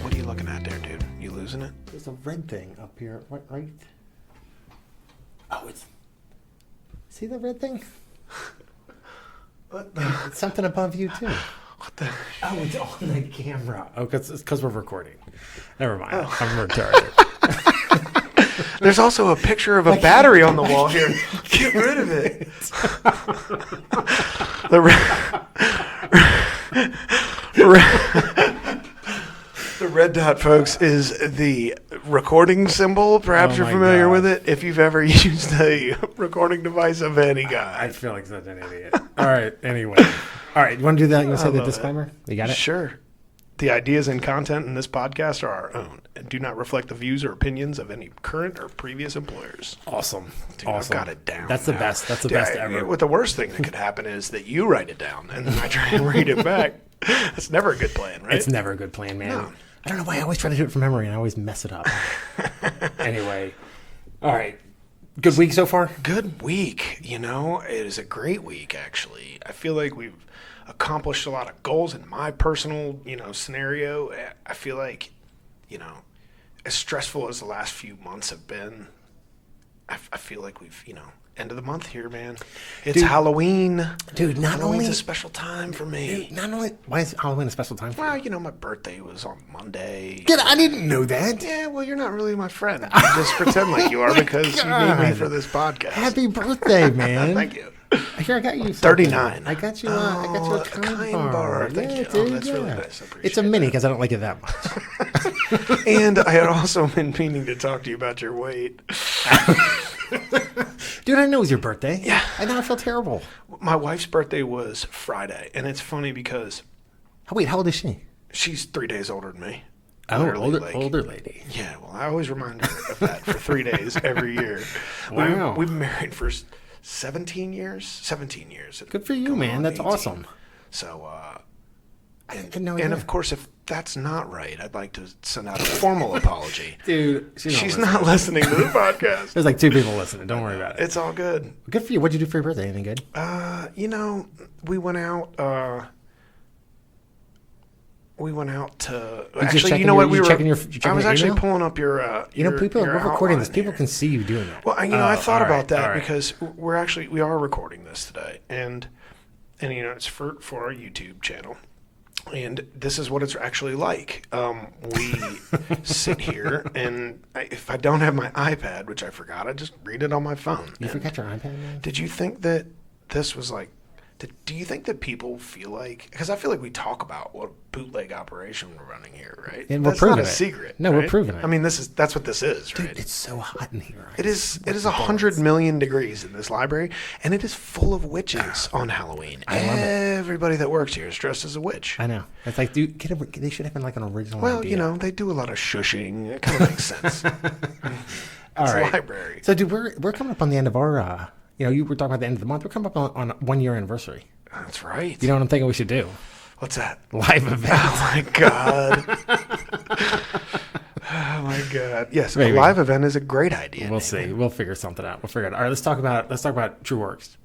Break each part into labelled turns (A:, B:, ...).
A: What are you looking at there, dude? You losing it?
B: There's a red thing up here. What, right? Oh, it's... See the red thing?
A: What the?
B: It's something above you, too.
A: What the?
B: Oh, it's on the camera. Oh, it's because we're recording. Never mind. Oh. I'm retarded.
A: There's also a picture of a battery on the wall here. Get rid of it. The red dot, folks, is the recording symbol. Perhaps you're familiar with it if you've ever used a recording device of any kind.
B: I feel like such an idiot. All right. Anyway. All right. You want to do that? You want to say the disclaimer? You got it?
A: Sure. The ideas and content in this podcast are our own and do not reflect the views or opinions of any current or previous employers.
B: Awesome.
A: Dude, I've got it down.
B: That's the best. That's the best ever.
A: What the worst thing that could happen is that you write it down and then I try and read it back. That's never a good plan, right?
B: It's never a good plan, man.
A: No.
B: I don't know why I always try to do it from memory and I always mess it up. Anyway. All right. Good week so far?
A: Good week. You know, it is a great week, actually. I feel like we've accomplished a lot of goals in my personal, scenario. I feel like, as stressful as the last few months have been, I feel like we've, end of the month here, man. It's Halloween.
B: Dude,
A: Halloween's a special time for me.
B: Dude, why is Halloween a special time for you?
A: Well, my birthday was on Monday.
B: I didn't know that.
A: Yeah, well, you're not really my friend. You just pretend like you are because you need me for this podcast.
B: Happy birthday, man.
A: Thank you.
B: Here, I got you
A: 39.
B: I got you a kind bar.
A: Thank you.
B: Dude,
A: that's really nice. I appreciate
B: it's a mini because I don't like it that much.
A: And I had also been meaning to talk to you about your weight.
B: Dude, I know it was your birthday.
A: Yeah.
B: I know I feel terrible.
A: My wife's birthday was Friday, and it's funny because...
B: Oh, wait, how old is she?
A: She's 3 days older than me.
B: Oh, older lady.
A: Yeah, well, I always remind her of that for 3 days every year.
B: Wow.
A: We've been married for 17 years. 17 years.
B: Good for you, man. That's 18. Awesome.
A: So,
B: and
A: of course, if that's not right, I'd like to send out a formal apology.
B: Dude,
A: she's not listening to the podcast.
B: There's like 2 people listening. Don't worry about it.
A: It's all good.
B: Good for you. What'd you do for your birthday? Anything good?
A: We went out. To actually, you know what? I was actually pulling up your.
B: People we're recording this. People
A: here.
B: can see you doing it.
A: Well, I thought about that because we are recording this today, and it's for our YouTube channel, and this is what it's actually like. We sit here, and if I don't have my iPad, which I forgot, I just read it on my phone.
B: You forgot your iPad, man?
A: Did you think that this was like? Do you think that people feel like... Because I feel like we talk about what bootleg operation we're running here, right?
B: And we're proving it.
A: That's not a secret.
B: No,
A: right?
B: we're proving it.
A: I mean, that's what this is, right?
B: Dude, it's so hot in here.
A: It is 100 million degrees in this library, and it is full of witches on Halloween.
B: I love it.
A: Everybody that works here is dressed as a witch.
B: I know. It's like, dude, they should have been like an original
A: idea. They do a lot of shushing. It kind of makes sense. It's a library.
B: So, dude, we're coming up on the end of our... you were talking about the end of the month. We're coming up on 1 year anniversary.
A: That's right.
B: You know what I'm thinking we should do?
A: What's that?
B: Live event.
A: Oh, my God. Oh, my God. Yes, maybe. A live event is a great idea.
B: We'll see. We'll figure something out. We'll figure it out. All right, let's talk about TrueWorks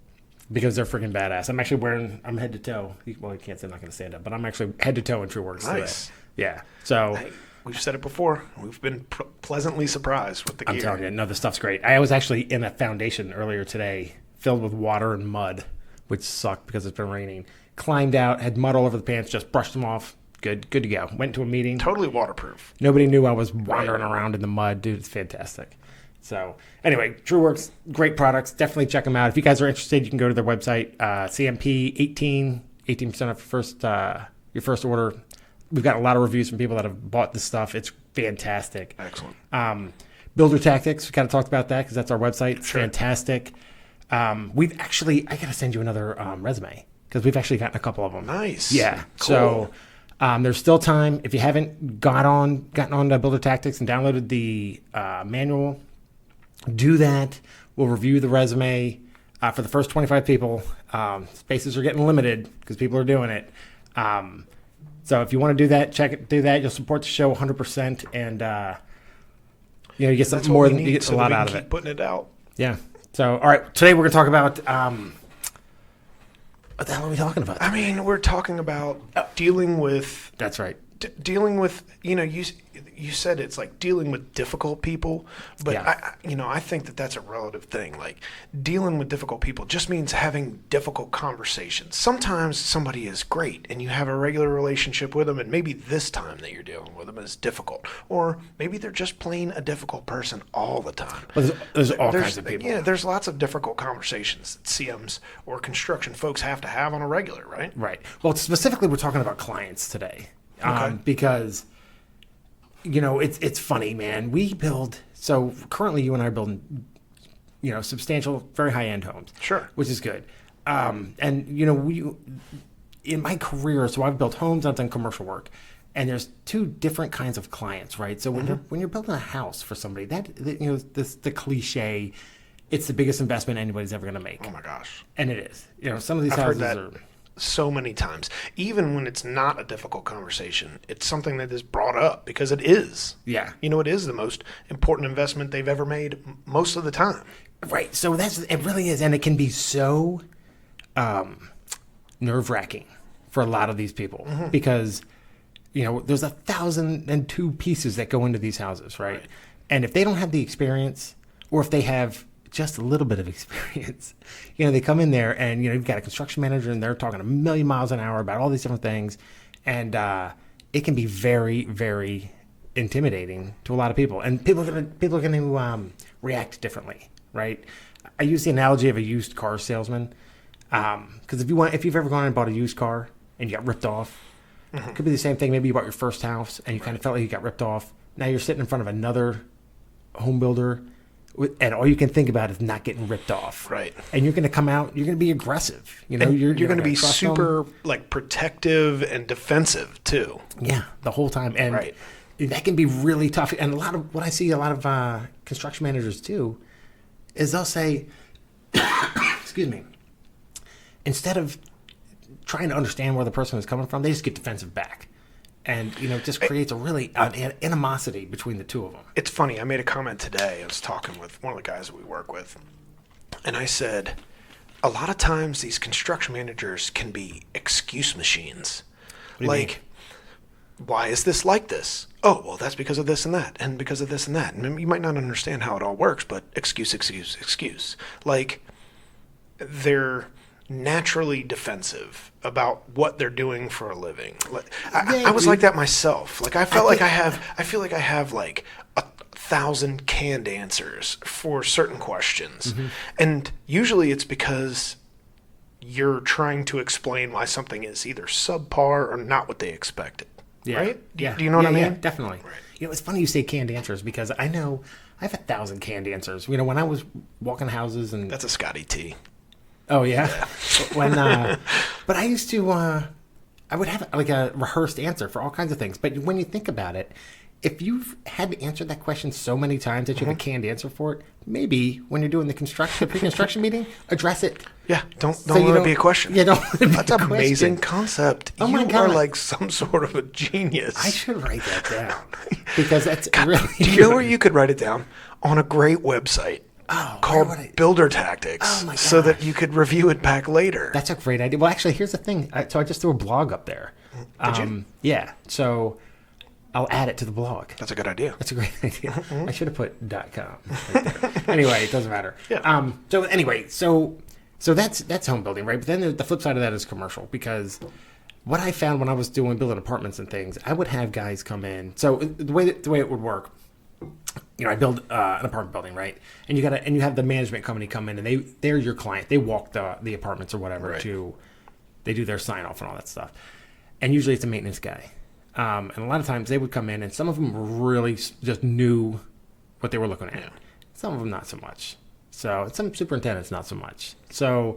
B: because they're freaking badass. I'm actually I'm head to toe. Well, you can't say I'm not going to stand up, but I'm actually head to toe in TrueWorks
A: nice.
B: Today. Yeah. So...
A: Hey. We've said it before. We've been pleasantly surprised with the gear.
B: I'm telling you, no, the stuff's great. I was actually in a foundation earlier today filled with water and mud, which sucked because it's been raining. Climbed out, had mud all over the pants, just brushed them off. Good to go. Went to a meeting.
A: Totally waterproof.
B: Nobody knew I was wandering around in the mud. Dude, it's fantastic. So anyway, TrueWorks, great products. Definitely check them out. If you guys are interested, you can go to their website, CMP 18% off your first order. We've got a lot of reviews from people that have bought this stuff. It's fantastic.
A: Excellent.
B: Builder Tactics, we kind of talked about that because that's our website. It's
A: sure.
B: Fantastic. I got to send you another resume because we've actually gotten a couple of them.
A: Nice.
B: Yeah.
A: Cool.
B: So there's still time. If you haven't gotten on to Builder Tactics and downloaded the manual, do that. We'll review the resume for the first 25 people. Spaces are getting limited because people are doing it. So if you want to do that, do that. You'll support the show 100%, and you get something more than you get a lot out of it.
A: Putting it out.
B: Yeah. So all right, today we're going to talk about what the hell are we talking about?
A: I mean, we're talking about dealing with.
B: That's right.
A: Dealing with, you said it's like dealing with difficult people, but
B: Yeah.
A: I think that that's a relative thing. Like dealing with difficult people just means having difficult conversations. Sometimes somebody is great and you have a regular relationship with them, and maybe this time that you're dealing with them is difficult, or maybe they're just plain a difficult person all the time.
B: Well, there's all kinds of people.
A: Yeah, there's lots of difficult conversations that CMs or construction folks have to have on a regular, right?
B: Right. Well, specifically, we're talking about clients today.
A: Okay.
B: Because, it's funny, man. We build, so currently you and I are building, substantial, very high-end homes.
A: Sure.
B: Which is good. And, we, in my career, so I've built homes, I've done commercial work, and there's two different kinds of clients, right? So when you're building a house for somebody, the cliche, it's the biggest investment anybody's ever going to make.
A: Oh my gosh.
B: And it is. Some of these
A: I've
B: houses
A: heard that
B: are...
A: so many times. Even when it's not a difficult conversation, it's something that is brought up because it is.
B: Yeah.
A: It is the most important investment they've ever made most of the time.
B: Right. So it really is. And it can be so nerve-wracking for a lot of these people because, there's 1,002 pieces that go into these houses, right? And if they don't have the experience, or if they have just a little bit of experience, they come in there and, you've got a construction manager and they're talking a million miles an hour about all these different things. And it can be very, very intimidating to a lot of people. And people are going to react differently, right? I use the analogy of a used car salesman. Because if you've ever gone and bought a used car and you got ripped off, it could be the same thing. Maybe you bought your first house and you kind of felt like you got ripped off. Now you're sitting in front of another home builder, and all you can think about is not getting ripped off.
A: Right.
B: And you're going to come out, you're going to be aggressive. You're
A: going to be super protective and defensive too.
B: Yeah, the whole time. And that can be really tough. And what I see a lot of construction managers do is they'll say, excuse me, instead of trying to understand where the person is coming from, they just get defensive back. And, it just creates a really animosity between the two of them.
A: It's funny. I made a comment today. I was talking with one of the guys that we work with. And I said, a lot of times these construction managers can be excuse machines. Like, why is this like this? Oh, well, that's because of this and that, and because of this and that. And you might not understand how it all works, but excuse. Like, they're naturally defensive about what they're doing for a living. I was like that myself. Like I feel like I have like 1,000 canned answers for certain questions. And usually it's because you're trying to explain why something is either subpar or not what they expected.
B: Yeah.
A: Right?
B: Yeah.
A: Do you know what I mean?
B: Yeah, definitely. Right. It's funny you say canned answers because I know I have 1,000 canned answers. When I was walking houses and...
A: That's a Scotty T.
B: Oh, yeah? But I used to, I would have like a rehearsed answer for all kinds of things. But when you think about it, if you've had to answer that question so many times that you have a canned answer for it, maybe when you're doing the pre-construction meeting, address it.
A: Yeah, don't let it be a question.
B: Yeah, don't let it be
A: That's an amazing concept.
B: Oh my God.
A: You are like some sort of a genius.
B: I should write that down because that's really
A: Do you know where you could write it down? On a great website. Called Builder Tactics, so that you could review it back later.
B: That's a great idea. Well, actually, here's the thing. So I just threw a blog up there.
A: Did you?
B: Yeah. So I'll add it to the blog.
A: That's a good idea.
B: That's a great idea. I should have put .com. Right anyway, it doesn't matter.
A: Yeah.
B: So anyway, so that's home building, right? But then the flip side of that is commercial, because what I found when I was building apartments and things, I would have guys come in. So the way it would work. I build an apartment building, right? And you have the management company come in, and they're your client. They walk the apartments or whatever they do their sign off and all that stuff. And usually it's a maintenance guy. And a lot of times they would come in, and some of them really just knew what they were looking at. Yeah. Some of them not so much. So some superintendents not so much. So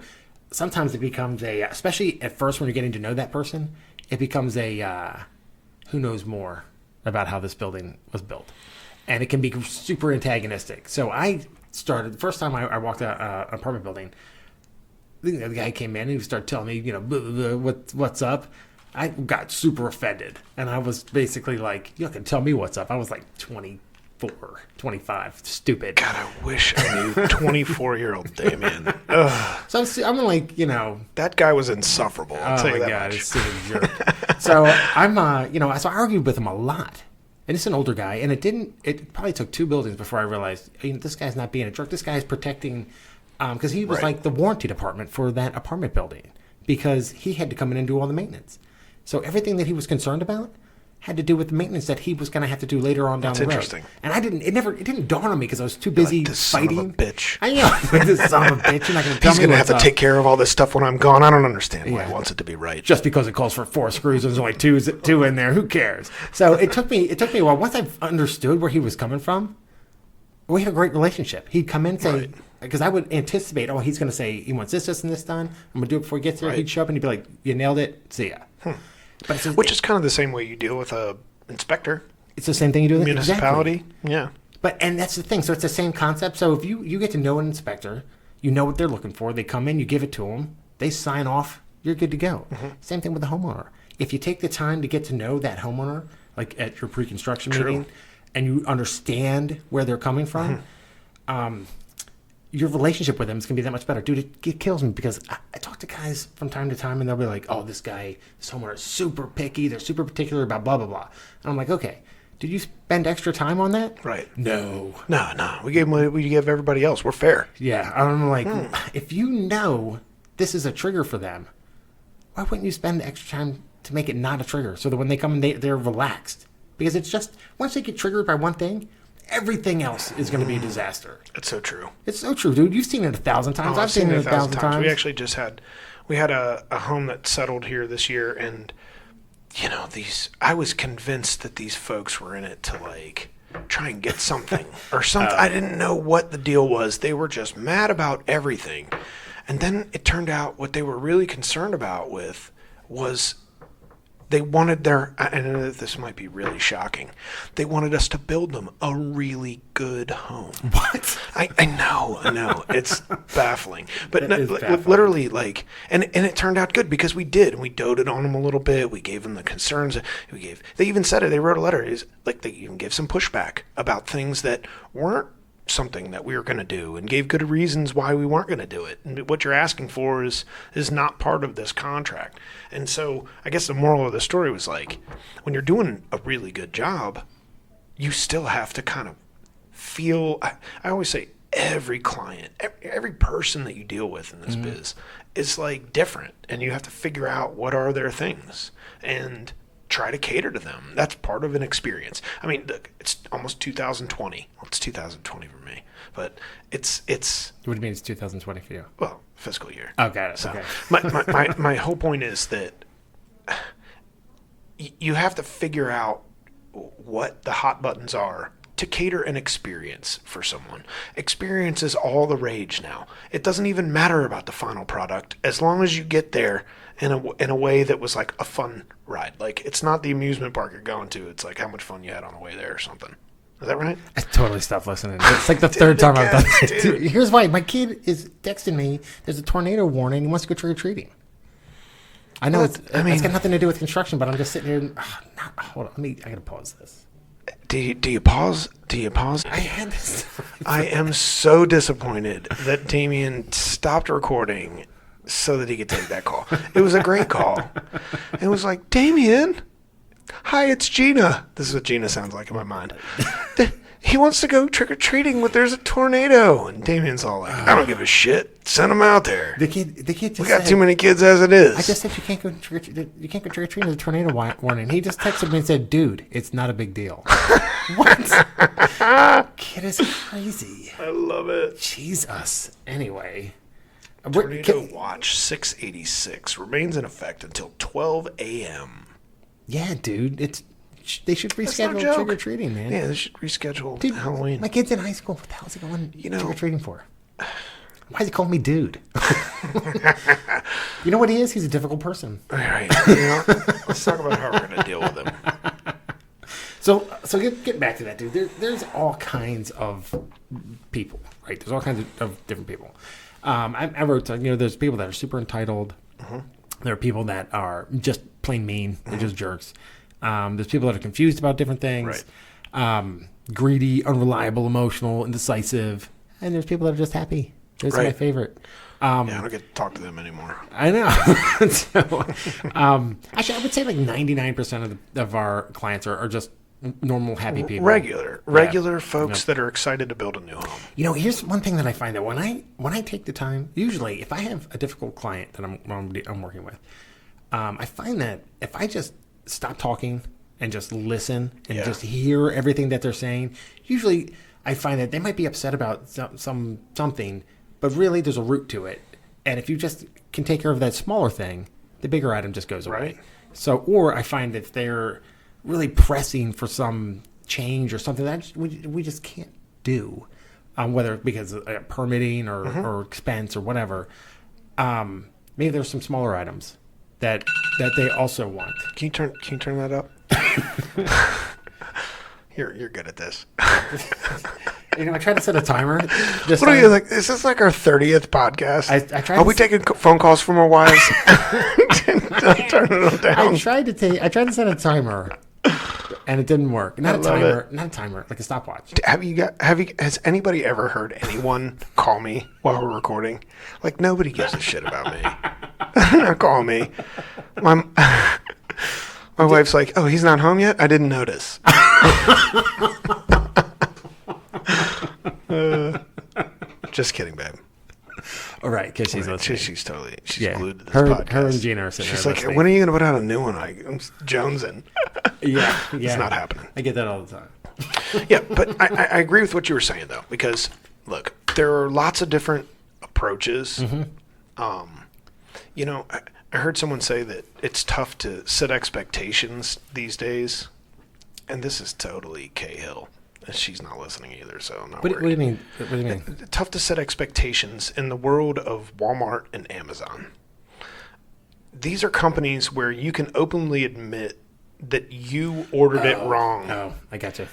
B: sometimes it becomes especially at first when you're getting to know that person, it becomes who knows more about how this building was built. And it can be super antagonistic. So I started, the first time I walked out an apartment building, the guy came in and he started telling me, blah, blah, blah, what's up. I got super offended. And I was basically like, you can tell me what's up. I was like 24, 25. Stupid.
A: God, I wish I knew 24-year-old Damien. Ugh.
B: So I'm like,
A: That guy was insufferable. I'll tell you that much.
B: He's such a jerk. So I'm, so I argued with him a lot. And it's an older guy. And it probably took 2 buildings before I realized, this guy's not being a jerk. This guy's protecting, because he was like the warranty department for that apartment building. Because he had to come in and do all the maintenance. So everything that he was concerned about had to do with the maintenance that he was going to have to do later on down the road. That's interesting. And it didn't dawn on me because I was too busy
A: this
B: fighting.
A: Son of a bitch.
B: I know. This son of a bitch. You're not going to tell me
A: He's going to have to take care of all this stuff when I'm gone. I don't understand why he wants it to be right.
B: Just because it calls for 4 screws and there's only two in there. Who cares? So it took me a while. Once I understood where he was coming from, we had a great relationship. He'd come in and say, because I would anticipate, he's going to say he wants this, and this done. I'm going to do it before he gets there. Right. He'd show up and he'd be like, you nailed it. See ya. But
A: which is kind of the same way you deal with a inspector.
B: It's the same thing you do with
A: municipality.
B: Exactly. Yeah. And that's the thing. So it's the same concept. So if you get to know an inspector, you know what they're looking for. They come in, you give it to them. They sign off. You're good to go. Mm-hmm. Same thing with the homeowner. If you take the time to get to know that homeowner, like at your pre-construction meeting, and you understand where they're coming from, your relationship with them is going to be that much better. Dude, it kills me because I talk to guys from time to time and they'll be like, this homeowner is super picky. They're super particular about blah, blah, blah. And I'm like, okay, did you spend extra time on that?
A: Right.
B: No.
A: No. We gave everybody else. We're fair.
B: Yeah. I'm like, if you know this is a trigger for them, why wouldn't you spend the extra time to make it not a trigger so that when they come in, they're relaxed? Because it's just, once they get triggered by one thing, everything else is going to be a disaster.
A: It's so true.
B: It's so true, dude. You've seen it 1,000 times. I've seen it 1,000 times.
A: We actually just had a home that settled here this year, and I was convinced that these folks were in it to like try and get something or something. I didn't know what the deal was. They were just mad about everything, and then it turned out what they were really concerned about was. They wanted I know this might be really shocking. They wanted us to build them a really good home.
B: What?
A: I know. It's baffling. But literally, and it turned out good because we did. We doted on them a little bit. We gave them the concerns. They even said it. They wrote a letter. They even gave some pushback about things that weren't something that we were going to do and gave good reasons why we weren't going to do it. And what you're asking for is not part of this contract. And so I guess the moral of the story was like, when you're doing a really good job, you still have to kind of feel, I always say every client, every person that you deal with in this biz is like different, and you have to figure out what are their things and try to cater to them. That's part of an experience. I mean, look, it's almost 2020. Well, it's 2020 for me, but it's. What
B: do you mean it's 2020 for you?
A: Well, fiscal year.
B: Oh, got it.
A: So
B: okay.
A: my whole point is that you have to figure out what the hot buttons are to cater an experience for someone. Experience is all the rage now. It doesn't even matter about the final product as long as you get there in a way that was like a fun ride. Like, it's not the amusement park you're going to. It's like how much fun you had on the way there or something. Is that right?
B: I totally stopped listening. It's like the third time I've done it. Dude, here's why. My kid is texting me. There's a tornado warning. He wants to go trick-or-treating. I know it's got nothing to do with construction, but I'm just sitting here. Hold on. I got to pause this.
A: Do you pause?
B: I had this.
A: I am so disappointed that Damien stopped recording so that he could take that call. It was a great call. It was like, Damien, hi, it's Gina. This is what Gina sounds like in my mind. He wants to go trick-or-treating, but there's a tornado. And Damien's all like, I don't give a shit. Send him out there.
B: The kid just
A: we got too many kids as it is.
B: I just said you can't go trick-or-treating with a tornado warning. He just texted me and said, dude, it's not a big deal. What? Kid is crazy.
A: I love it.
B: Jesus. Anyway.
A: Tornado watch 686 remains in effect until 12 a.m.
B: Yeah, dude. They should reschedule trick-or-treating, man.
A: Yeah, they should reschedule Halloween.
B: My kid's in high school. What the hell is he going trick-or-treating for? Why is he calling me dude? You know what he is? He's a difficult person.
A: All right. Let's talk about how we're going to deal with him.
B: So get back to that, dude. There's all kinds of people, right? There's all kinds of different people. I wrote, there's people that are super entitled. There are people that are just plain mean. They're just jerks. There's people that are confused about different things.
A: Right.
B: Greedy, unreliable, emotional, indecisive. And there's people that are just happy. Those are my favorite.
A: Yeah, I don't get to talk to them anymore.
B: I know. So, actually, I would say like 99% of our clients are just normal, happy people.
A: Regular folks that are excited to build a new home.
B: You know, here's one thing that I find that when I take the time, usually if I have a difficult client that I'm working with, I find that if I just stop talking and just listen and just hear everything that they're saying, usually I find that they might be upset about something, but really there's a root to it. And if you just can take care of that smaller thing, the bigger item just goes away.
A: Right.
B: So, or I find that they're really pressing for some change or something that we just can't do, whether because of permitting or expense or whatever. Maybe there's some smaller items that they also want.
A: Can you turn that up? You're good at this.
B: You know, I tried to set a timer.
A: What are you like? Is this like our 30th podcast?
B: I tried.
A: Are we taking phone calls from our wives? Turn it down.
B: I tried to set a timer, and it didn't work. Not a timer, like a stopwatch.
A: Has anybody ever heard anyone call me while we're recording? Like, nobody gives a shit about me. Call me. My wife's like, "Oh, he's not home yet? I didn't notice." Just kidding, babe.
B: All right, because she's listening.
A: She's glued to this podcast.
B: Her and Gina are sitting
A: She's
B: there
A: like,
B: listening.
A: "When are you going to put out a new one?" I'm jonesing.
B: Yeah.
A: It's not happening.
B: I get that all the time.
A: Yeah, but I agree with what you were saying, though, because, look, there are lots of different approaches.
B: Mm-hmm.
A: You know, I heard someone say that it's tough to set expectations these days, and this is totally Cahill. She's not listening either, so I'm not worried.
B: What do you mean? What do you mean?
A: Tough to set expectations in the world of Walmart and Amazon. These are companies where you can openly admit that you ordered it wrong.
B: Oh, I gotcha.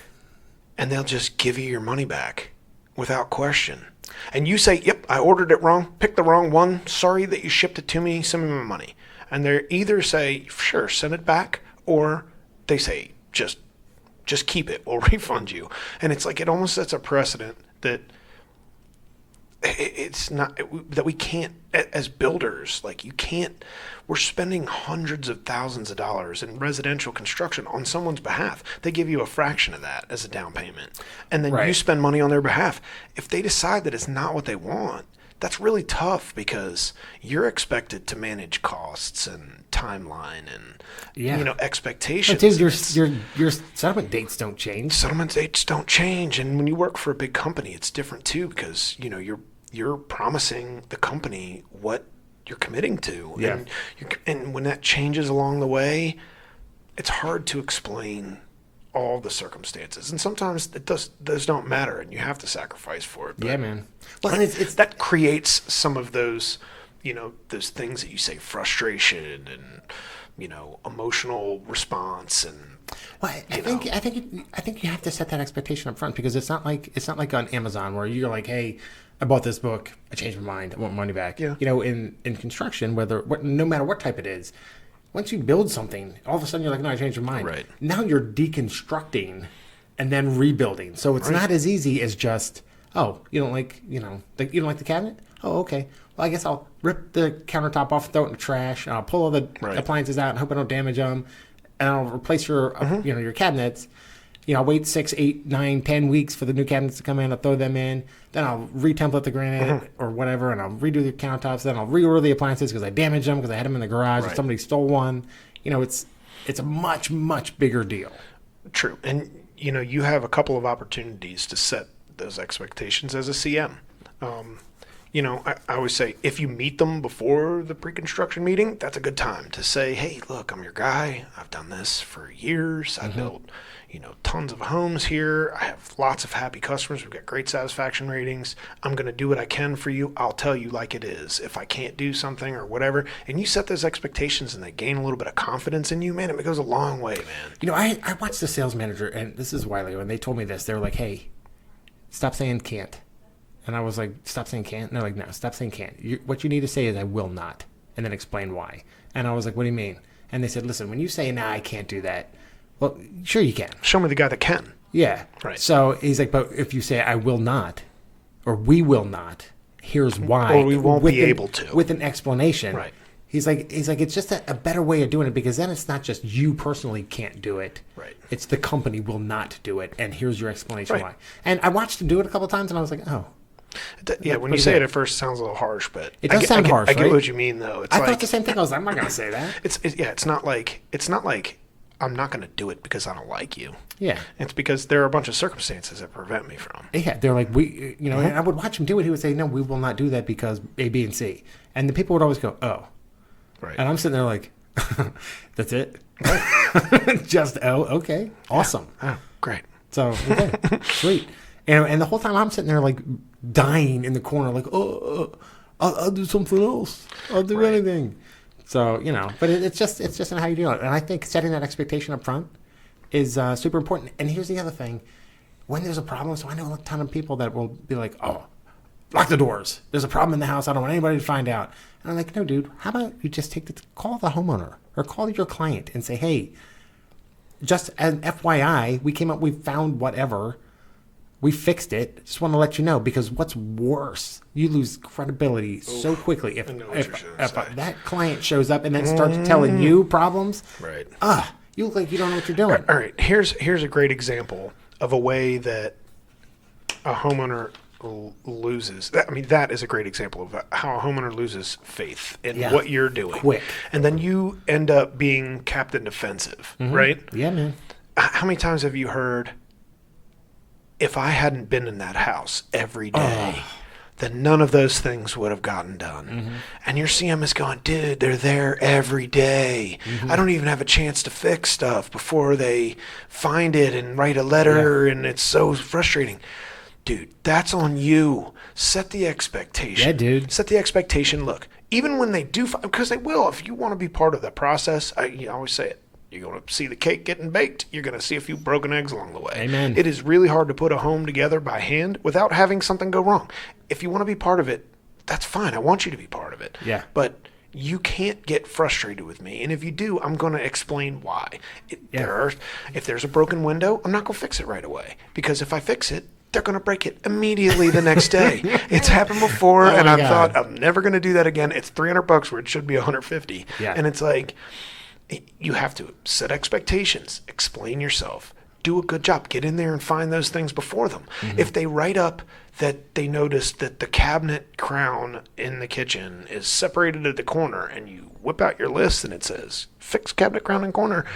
A: And they'll just give you your money back without question. And you say, "Yep, I ordered it wrong, picked the wrong one, sorry that you shipped it to me, send me my money." And they either say, "Sure, send it back," or they say, just keep it, we'll refund you. And it's like, it almost sets a precedent that it's not, that we can't, as builders, like, you can't, we're spending hundreds of thousands of dollars in residential construction on someone's behalf. They give you a fraction of that as a down payment. And then you spend money on their behalf. If they decide that it's not what they want, that's really tough, because you're expected to manage costs and timeline and expectations.
B: But dude, your settlement dates don't change.
A: Settlement dates don't change, and when you work for a big company, it's different too, because you're promising the company what you're committing to, and when that changes along the way, it's hard to explain all the circumstances, and sometimes those don't matter, and you have to sacrifice for it.
B: Yeah, man.
A: Well, it's that creates some of those, those things that you say, frustration and emotional response, and
B: I think you have to set that expectation up front, because it's not like on Amazon where you're like, "Hey, I bought this book, I changed my mind, I want money back."
A: Yeah.
B: In construction, no matter what type it is, once you build something, all of a sudden you're like, "No, I changed my mind."
A: Right.
B: Now you're deconstructing and then rebuilding. So it's not as easy as just, "Oh, you don't like the cabinet? Oh, okay. Well, I guess I'll rip the countertop off, throw it in the trash, and I'll pull all the appliances out and hope I don't damage them, and I'll replace your your cabinets. I'll wait 6, 8, 9, 10 weeks for the new cabinets to come in. I'll throw them in. Then I'll re-template the granite or whatever, and I'll redo the countertops. Then I'll reorder the appliances because I damaged them because I had them in the garage or somebody stole one." It's a much, much bigger deal.
A: True. And, you have a couple of opportunities to set those expectations as a CM. I always say, if you meet them before the pre-construction meeting, that's a good time to say, "Hey, look, I'm your guy. I've done this for years. I built, tons of homes here. I have lots of happy customers. We've got great satisfaction ratings. I'm going to do what I can for you. I'll tell you like it is. If I can't do something or whatever," and you set those expectations and they gain a little bit of confidence in you, man, it goes a long way, man.
B: I watched the sales manager, and this is Wiley, when they told me this, they were like, "Hey, stop saying can't." And I was like, "Stop saying can't?" And they're like, "No, stop saying can't. What you need to say is I will not." and then explain why. And I was like, what do you mean? And they said, listen, when you say, nah, I can't do that, well, sure you can.
A: Show me the guy that can.
B: Yeah.
A: Right.
B: So he's like, but if you say, I will not, or we will not, here's why.
A: Or we won't be able to.
B: With an explanation.
A: Right.
B: He's like, it's just a better way of doing it, because then it's not just you personally can't do it.
A: Right.
B: It's the company will not do it, and here's your explanation
A: Right.
B: why. And I watched him do it a couple of times, and I was like, oh.
A: Yeah, when you say it at first, it sounds a little harsh, but
B: it does sound harsh.
A: I get
B: right?
A: what you mean, though. It's
B: I
A: like,
B: thought the same thing. I was like, I'm not gonna say that.
A: It's not like I'm not going to do it because I don't like you.
B: Yeah.
A: It's because there are a bunch of circumstances that prevent me from.
B: Yeah, they're like, and I would watch him do it. He would say, no, we will not do that because A, B, and C. And the people would always go, oh.
A: Right.
B: And I'm sitting there like, that's it? Right. Just, oh, okay. Awesome.
A: Yeah. Oh, great.
B: So, okay. Sweet. And the whole time I'm sitting there like dying in the corner, like, I'll do something else. I'll do anything. So, but it's just in how you do it. And I think setting that expectation up front is super important. And here's the other thing. When there's a problem, so I know a ton of people that will be like, oh, lock the doors. There's a problem in the house. I don't want anybody to find out. And I'm like, no, dude, how about you just call the homeowner or call your client and say, hey, just an FYI, we found whatever. We fixed it. Just want to let you know, because what's worse, you lose credibility so quickly if that client shows up and then starts telling you problems.
A: Right.
B: You look like you don't know what you're doing.
A: All right. Here's a great example of a way that a homeowner loses. That is a great example of how a homeowner loses faith in what you're doing.
B: Quick.
A: And then you end up being Captain Defensive, right?
B: Yeah, man.
A: How many times have you heard, if I hadn't been in that house every day, then none of those things would have gotten done. Mm-hmm. And your CM is going, dude, they're there every day. Mm-hmm. I don't even have a chance to fix stuff before they find it and write a letter, and it's so frustrating. Dude, that's on you. Set the expectation.
B: Yeah, dude.
A: Set the expectation. Look, even when they do, because they will, if you want to be part of the process, I always say it. You're going to see the cake getting baked. You're going to see a few broken eggs along the way.
B: Amen.
A: It is really hard to put a home together by hand without having something go wrong. If you want to be part of it, that's fine. I want you to be part of it.
B: Yeah.
A: But you can't get frustrated with me. And if you do, I'm going to explain why. If there's a broken window, I'm not going to fix it right away. Because if I fix it, they're going to break it immediately the next day. It's happened before, and I thought, I'm never going to do that again. It's $300 where it should be $150.
B: Yeah.
A: And it's like, you have to set expectations, explain yourself, do a good job, get in there and find those things before them. Mm-hmm. If they write up that they noticed that the cabinet crown in the kitchen is separated at the corner, and you whip out your list and it says, fix cabinet crown in corner,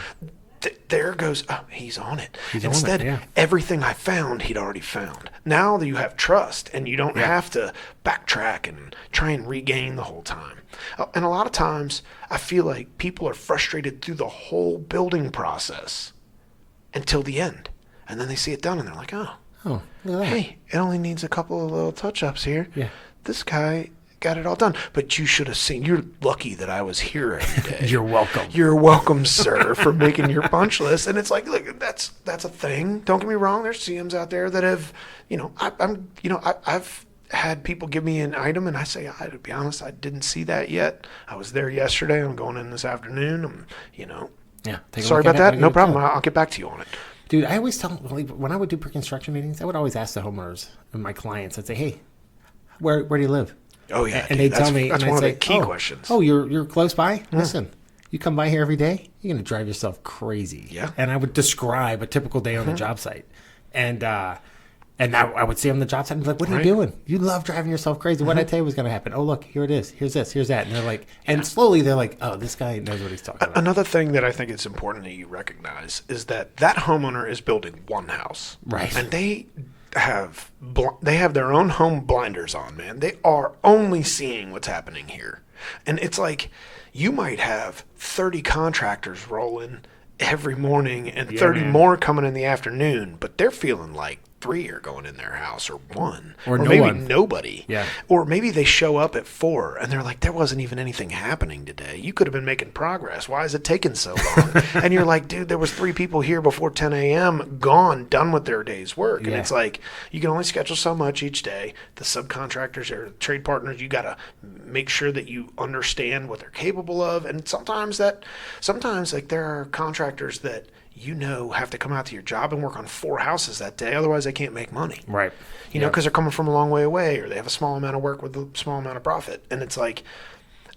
A: there goes, oh, he's on it. Instead, everything I found, he'd already found. Now that you have trust, and you don't have to backtrack and try and regain the whole time. And a lot of times, I feel like people are frustrated through the whole building process until the end. And then they see it done, and they're like, oh,
B: look at that.
A: Hey, it only needs a couple of little touch-ups here.
B: Yeah.
A: This guy got it all done. But you should have seen. You're lucky that I was here every day.
B: You're welcome.
A: You're welcome, sir, for making your punch list. And it's like, look, that's a thing. Don't get me wrong. There's CMs out there that have, I've had people give me an item, and I say, to be honest, I didn't see that yet. I was there yesterday. I'm going in this afternoon. Sorry about that. No problem. I'll get back to you on it.
B: Dude, I always tell, when I would do pre-construction meetings, I would always ask the homeowners and my clients, I'd say, hey, where do you live?
A: Oh, yeah.
B: And they'd tell me.
A: That's one of the key questions.
B: Oh, you're close by? Listen, you come by here every day, you're going to drive yourself crazy.
A: Yeah.
B: And I would describe a typical day on the job site. And I would see them on the job site and be like, what are you doing? You love driving yourself crazy. What did I tell you was going to happen? Oh, look, here it is. Here's this. Here's that. And they're like, and slowly they're like, oh, this guy knows what he's talking about.
A: Another thing that I think it's important that you recognize is that homeowner is building one house.
B: Right.
A: And they have their own home blinders on, man. They are only seeing what's happening here. And it's like you might have 30 contractors rolling every morning and 30 more coming in the afternoon, but they're feeling like 3 are going in their house, or 1,
B: Or no
A: maybe
B: one.
A: nobody.
B: Yeah.
A: Or maybe they show up at 4 and they're like, there wasn't even anything happening today. You could have been making progress. Why is it taking so long? And you're like, dude, there was 3 people here before 10 a.m. gone, done with their day's work. And it's like, you can only schedule so much each day. The subcontractors or trade partners, you got to make sure that you understand what they're capable of. And sometimes like there are contractors that have to come out to your job and work on 4 houses that day. Otherwise, they can't make money.
B: Right.
A: You know, because they're coming from a long way away, or they have a small amount of work with a small amount of profit. And it's like,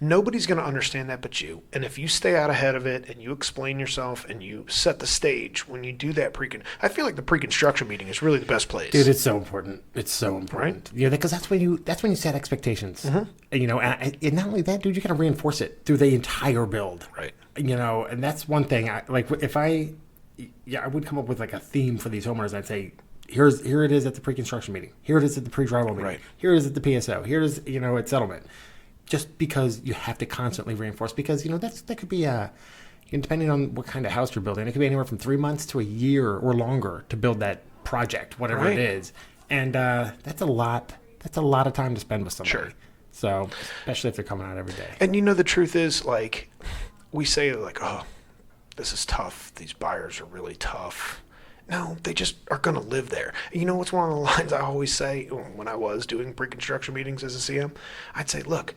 A: nobody's going to understand that but you. And if you stay out ahead of it and you explain yourself and you set the stage when you do that I feel like the pre-construction meeting is really the best place.
B: Dude, it's so important. It's so important. Right? Yeah, because that's when you set expectations. Mm-hmm. You know, and not only that, dude, you got to reinforce it through the entire build.
A: Right.
B: You know, and that's one thing. I would come up with like a theme for these homeowners. I'd say, here it is at the pre-construction meeting. Here it is at the pre-drywall meeting.
A: Right.
B: Here it is at the PSO. Here it is, at settlement. Just because you have to constantly reinforce, because that could be depending on what kind of house you're building, it could be anywhere from 3 months to a year or longer to build that project, whatever it is, and that's a lot of time to spend with somebody.
A: Sure.
B: So especially if they're coming out every day.
A: And the truth is, like, we say like, oh, this is tough. These buyers are really tough. No, they just are going to live there. You know what's one of the lines I always say when I was doing pre-construction meetings as a CM? I'd say, look,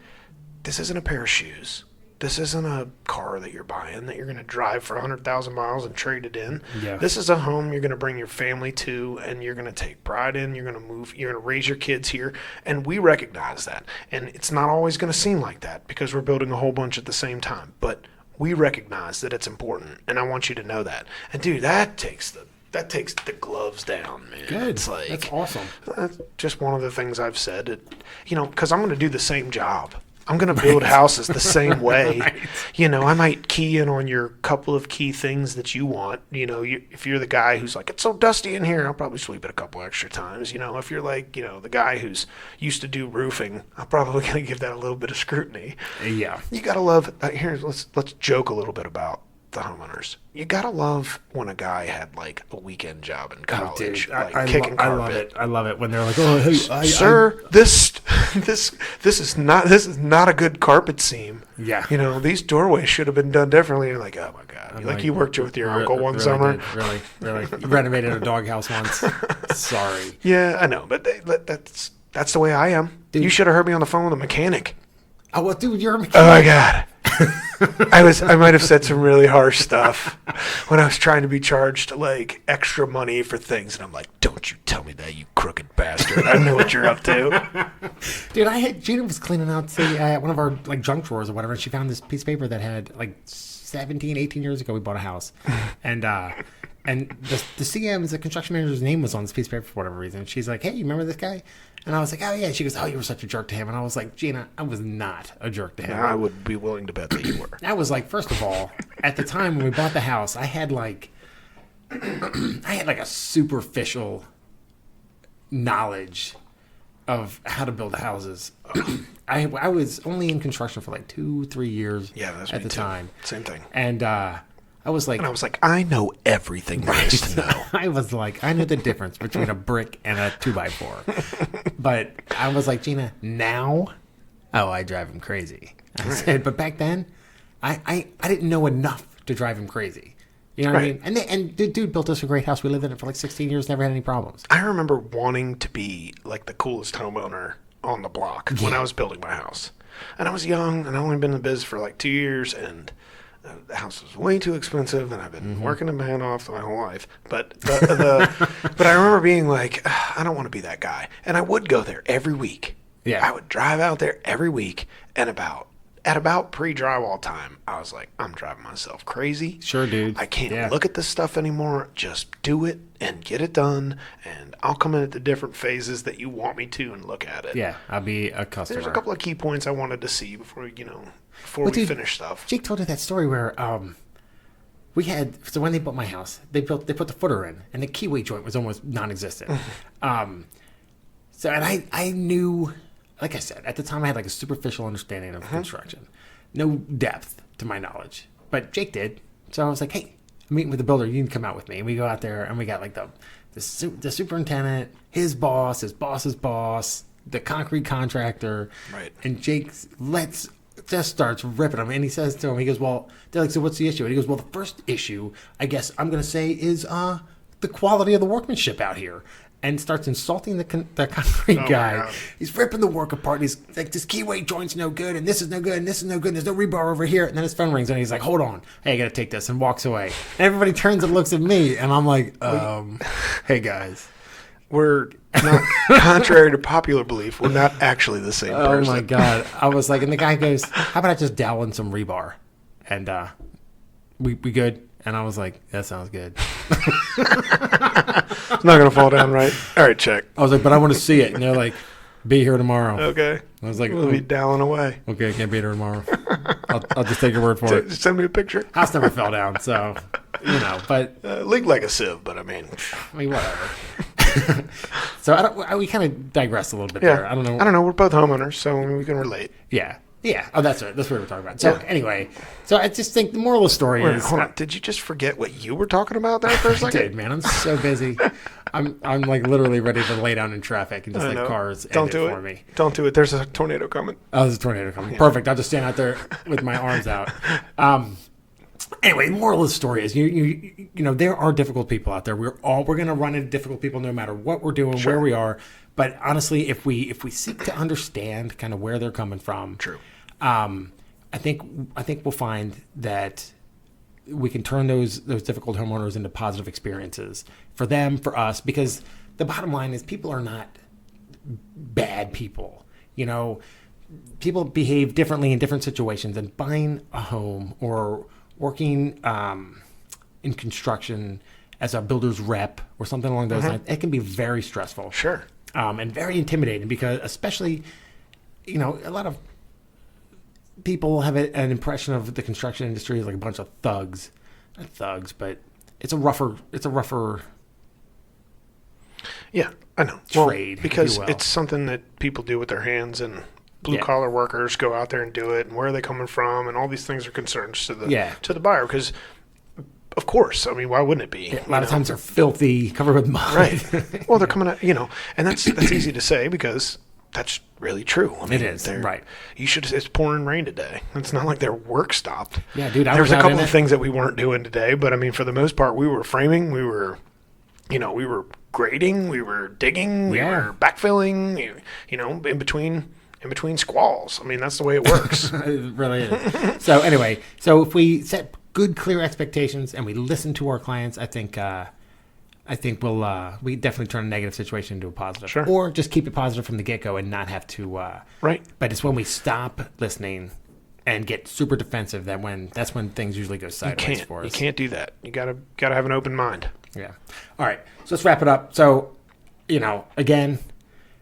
A: this isn't a pair of shoes. This isn't a car that you're buying that you're going to drive for 100,000 miles and trade it in.
B: Yeah.
A: This is a home you're going to bring your family to, and you're going to take pride in. You're going to move. You're going to raise your kids here. And we recognize that. And it's not always going to seem like that because we're building a whole bunch at the same time. But we recognize that it's important, and I want you to know that. And, dude, that takes the gloves down, man.
B: Good.
A: It's like,
B: that's awesome.
A: That's just one of the things I've said. Because I'm going to do the same job. I'm going to build houses the same way. Right. I might key in on your couple of key things that you want. If you're the guy who's like, it's so dusty in here, I'll probably sweep it a couple extra times. If you're like, the guy who's used to do roofing, I'm probably going to give that a little bit of scrutiny.
B: Yeah.
A: You got to love, let's joke a little bit about the homeowners. You gotta love when a guy had like a weekend job in college, kicking carpet.
B: I love it when they're like, "Oh, hey,
A: sir, this is not a good carpet seam.
B: Yeah,
A: these doorways should have been done differently." You're like, "Oh my god!" Like you worked with your uncle one summer.
B: Really, you renovated a doghouse once. Sorry.
A: Yeah, I know, but that's the way I am. Dude. You should have heard me on the phone with a mechanic.
B: Oh, well, dude, you're a mechanic.
A: Oh my god. I might have said some really harsh stuff when I was trying to be charged like extra money for things, and I'm like, "Don't you tell me that, you crooked bastard! I know what you're up to."
B: Dude, Gina was cleaning out one of our like junk drawers or whatever, and she found this piece of paper that had like 17, 18 years ago we bought a house, and the CM's, the construction manager's name was on this piece of paper for whatever reason. She's like, "Hey, you remember this guy?" And I was like, "Oh, yeah." She goes, "Oh, you were such a jerk to him." And I was like, "Gina, I was not a jerk to him."
A: I would be willing to bet that you were.
B: I was like, first of all, at the time when we bought the house, I had like a superficial knowledge of how to build houses. I was only in construction for like 2-3 years at the time.
A: Same thing.
B: And I was like,
A: I know everything there is to know.
B: I was like, I knew the difference between a brick and a 2x4. But I was like, "Gina, now, I drive him crazy." I said, but back then, I didn't know enough to drive him crazy. You know what I mean? And the dude built us a great house. We lived in it for like 16 years, never had any problems.
A: I remember wanting to be like the coolest homeowner on the block when I was building my house. And I was young, and I'd only been in the biz for like 2 years, and the house was way too expensive, and I've been working a man off my whole life. But but I remember being like, I don't want to be that guy. And I would go there every week. Yeah. I would drive out there every week, and at about pre-drywall time, I was like, I'm driving myself crazy.
B: Sure, dude.
A: I can't look at this stuff anymore. Just do it and get it done, and I'll come in at the different phases that you want me to and look at it.
B: Yeah, I'll be a customer.
A: There's a couple of key points I wanted to see before we finish stuff.
B: Jake told you that story where we had, so when they built my house, they put the footer in, and the keyway joint was almost non-existent. So, and I knew, like I said, at the time I had like a superficial understanding of construction. No depth to my knowledge. But Jake did. So I was like, "Hey, meeting with the builder. You can come out with me. And we go out there, and we got like the superintendent, his boss's boss, the concrete contractor,
A: Right.
B: And Jake just starts ripping him, and he says to him, he goes, "Well," they're like, "So what's the issue?" And he goes, "Well, the first issue, I guess I'm going to say, is the quality of the workmanship out here." And starts insulting the concrete guy. He's ripping the work apart. And he's like, "This keyway joint's no good, and this is no good, and this is no good. And there's no rebar over here." And then his phone rings, and he's like, "Hold on, hey, I got to take this," and walks away. And everybody turns and looks at me, and I'm like, "Hey guys,
A: we're not." Contrary to popular belief, we're not actually the same person.
B: Oh my god!" I was like, and the guy goes, "How about I just dowel in some rebar?" And we good. And I was like, "That sounds good."
A: It's not going to fall down right. All right, check.
B: I was like, "But I want to see it." And they're like, "Be here tomorrow."
A: Okay.
B: I was like,
A: we'll be doweling away.
B: "Okay, I can't be here tomorrow. I'll just take your word for it."
A: Send me a picture.
B: House never fell down, so, but.
A: Leaked like a sieve, but I mean,
B: whatever. So we kind of digressed a little bit there. I don't know.
A: We're both homeowners, so we can relate.
B: Yeah. Yeah. Oh, that's right. That's what we're talking about. So anyway, I just think the moral of the story is.
A: Hold on. Did you just forget what you were talking about there for a second?
B: I did, man. I'm so busy. I'm like literally ready to lay down in traffic and just let cars end it for me.
A: Don't do it. There's a tornado coming.
B: Oh, there's a tornado coming. Yeah. Perfect. I'll just stand out there with my arms out. Anyway, the moral of the story is you know there are difficult people out there. We're going to run into difficult people no matter what we're doing, where we are. But honestly, if we seek to understand kind of where they're coming from,
A: true.
B: I think we'll find that we can turn those difficult homeowners into positive experiences for them, for us, because the bottom line is people are not bad people. You know, people behave differently in different situations, and buying a home or working in construction as a builder's rep or something along those lines, it can be very stressful.
A: Sure.
B: And very intimidating because especially, you know, a lot of people have an impression of the construction industry as like a bunch of thugs. Not thugs, but it's a rougher
A: yeah, I know.
B: Trade,
A: because it's something that people do with their hands, and blue-collar workers go out there and do it, and where are they coming from, and all these things are concerns to the buyer, because of course, I mean, why wouldn't it be?
B: A lot of times they're filthy, covered with mud.
A: Right. Well, they're coming out, you know, and that's easy to say because that's really true. I mean,
B: it is, right.
A: It's pouring rain today. It's not like their work stopped.
B: Yeah, dude,
A: There's a couple of things that we weren't doing today, but I mean, for the most part, we were framing, we were grading, we were digging, we were backfilling, you know, in between squalls. I mean, that's the way it works.
B: It really is. So anyway, if we set good, clear expectations and we listen to our clients, I think we definitely turn a negative situation into a positive.
A: Sure.
B: Or just keep it positive from the get-go and not have to.
A: Right.
B: But it's when we stop listening and get super defensive that's when things usually go sideways for us.
A: You can't do that. You gotta have an open mind.
B: Yeah. All right. So let's wrap it up. So, you know, again,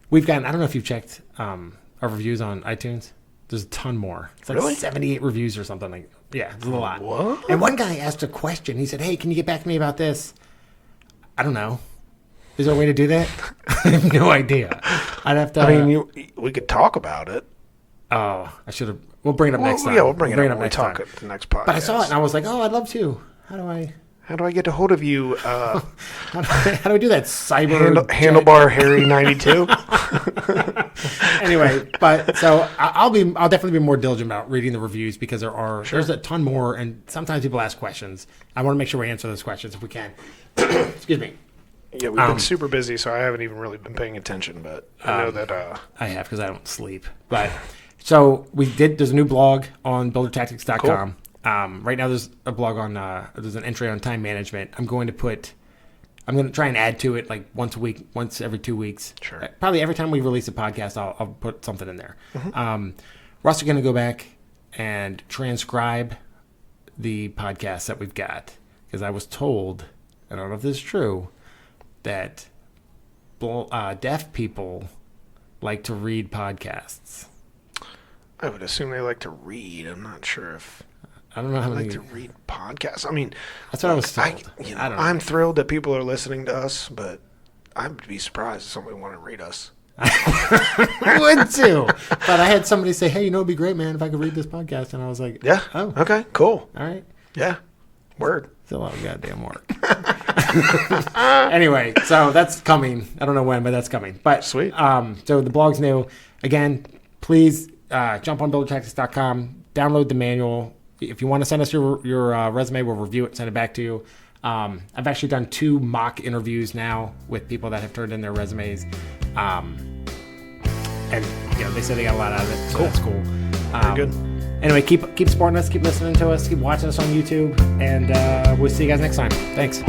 B: we've gotten, I don't know if you've checked our reviews on iTunes. There's a ton more. It's like 78 reviews or something. Like, yeah, it's a lot.
A: What?
B: And one guy asked a question. He said, "Hey, can you get back to me about this?" I don't know. Is there a way to do that? I have no idea. I'd have to.
A: I mean, we could talk about it.
B: Oh, I should have. We'll bring it up next time.
A: Yeah, we'll bring it up when we talk at the next podcast.
B: But I saw it and I was like, "Oh, I'd love to."
A: How do I get a hold of you?
B: How do I do that?
A: Handlebar Harry 92.
B: Anyway, but so I'll definitely be more diligent about reading the reviews because there's a ton more, and sometimes people ask questions. I want to make sure we answer those questions if we can. Excuse me.
A: Yeah, we've been super busy, so I haven't even really been paying attention. But I know that
B: I have because I don't sleep. But so there's a new blog on buildertactics.com.
A: Cool.
B: Right now there's a blog on there's an entry on time management. I'm going to try and add to it like once a week, once every 2 weeks.
A: Sure.
B: Probably every time we release a podcast, I'll put something in there. We're also going to go back and transcribe the podcasts that we've got because I was told, I don't know if this is true, that deaf people like to read podcasts.
A: I would assume they like to read. I'm not sure if.
B: I don't know how many
A: like to read podcasts. I mean,
B: that's what I was told.
A: I don't know. I'm thrilled that people are listening to us, but I'd be surprised if somebody wanted to read us.
B: I would too. But I had somebody say, "Hey, you know, it'd be great, man, if I could read this podcast," and I was like,
A: "Yeah,
B: oh,
A: okay, cool,
B: all right,
A: yeah." Word.
B: It's a lot of goddamn work. Anyway, so that's coming. I don't know when, but that's coming. But
A: Sweet.
B: So the blog's new. Again, please jump on buildertactics.com, download the manual. If you want to send us your resume, we'll review it and send it back to you. I've actually done 2 mock interviews now with people that have turned in their resumes. And they said they got a lot out of it, so that's cool.
A: Very good.
B: Anyway, keep supporting us, keep listening to us, keep watching us on YouTube, and we'll see you guys next time. Thanks.